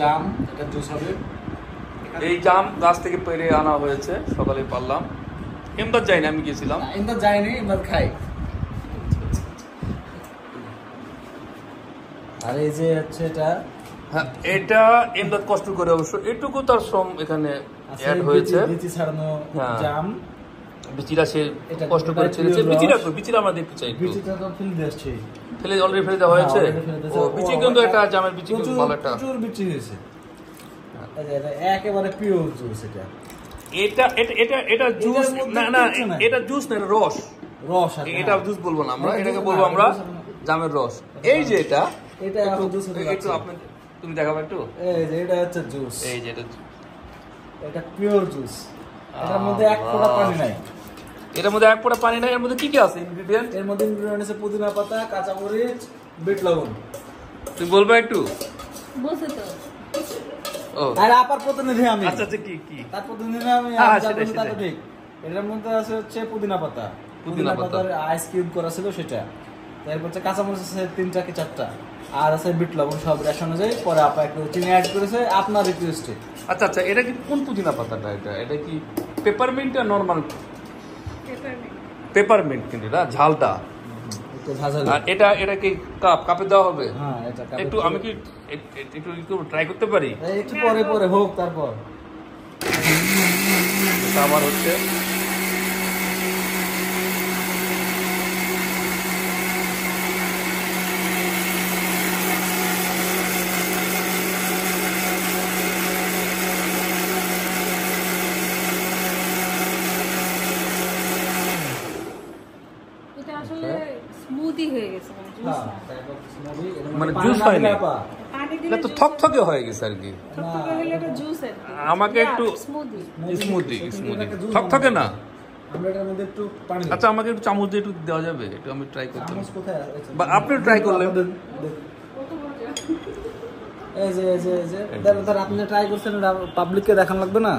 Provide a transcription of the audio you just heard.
জাম, এটা জুস হবে। এই জাম গাছ থেকে পেরে আনা হয়েছে, সকালে পারলাম। এমদাদ যাইনি, আমি গেছিলাম। এমদাদ যায়নি, এমদাদ খাই। আর এই যে হচ্ছে এটা, হ্যাঁ এটা এমদাদ কষ্ট করে অবশ্য এটুকু তার শ্রম এখানে অ্যাড হয়েছে। বিচি ছাড়ানো জাম, বিচিরা সে কষ্ট করে ছেড়েছে। বিচিরা আমরা দেখতে চাই। বিচিটা তো ফেলে দিয়েছে, ফেলে অলরেডি ফেলে দেওয়া হয়েছে। ও বিচি কিন্তু একটা জামের বিচি কিন্তু ভালো একটা প্রচুর বিচি হয়েছে। এটা একেবারে পিওর জুস। এটা এটা এটা এটা জুস না, না এটা জুস না, এটা রস। রস এটা জুস বলবো না আমরা, এটাকে বলবো আমরা জামের রস। এই যে এটা এখন জুস হতে যাচ্ছে। একটু আপনি তুমি দেখাবে একটু। এই যে এটা হচ্ছে জুস, এই যে এটা পিওর জুস। এটার মধ্যে এক ফোঁটা পানি নাই। এটার মধ্যে এক ফোঁটা পানি নাই। এর মধ্যে কি কি আছে ইনগ্রেডিয়েন্ট? এর মধ্যে ইনগ্রেডিয়েন্ট আছে পুদিনা পাতা, কাঁচা মরিচ, বিট লবণ। তুমি বলবে একটু? বসে তো ও আরে আপার প্রতিনিধি আমি। আচ্ছা আচ্ছা, কি কি তার প্রতিনিধি আমি। তাতে ঠিক এটার মধ্যে আছে হচ্ছে পুদিনা পাতা, পুদিনা পাতার আইস কিউব করা ছিল সেটা। তারপর হচ্ছে কাঁচা মরিচ আছে 3টা কি 4টা, আর আছে বিট লবণ। সব রেশন অনুযায়ী। পরে আপা একটু চিনি অ্যাড করেছে আপনার রিকোয়েস্টে। আচ্ছা আচ্ছা, এটা কি কোন পুদিনা পাতাটা? এটা কি পেপারমিন্ট আর নরমাল? পেপারমিন্ট, কিন্তু এটা ঝালটা। আর এটা কি কাপে দেওয়া হবে? হ্যাঁ, এটা কাপে। একটু আমি কি একটু ট্রাই করতে পারি? একটু পরে হোক, তারপর আমার হচ্ছে এটা আসলে স্মুদি হয়ে গেছে, মানে জুস হয়নি, এটা তো থকথকে হয়ে গেছে আর কি। আমাকে একটু স্মুদি থকথকে না। আচ্ছা, আমাকে একটু চামচ দিয়ে একটু দেওয়া যাবে? একটু আমি ট্রাই করতে, বা আপনি ট্রাই করলেন। এই যে আপনি ট্রাই করছেন, পাবলিককে দেখানো লাগবে না।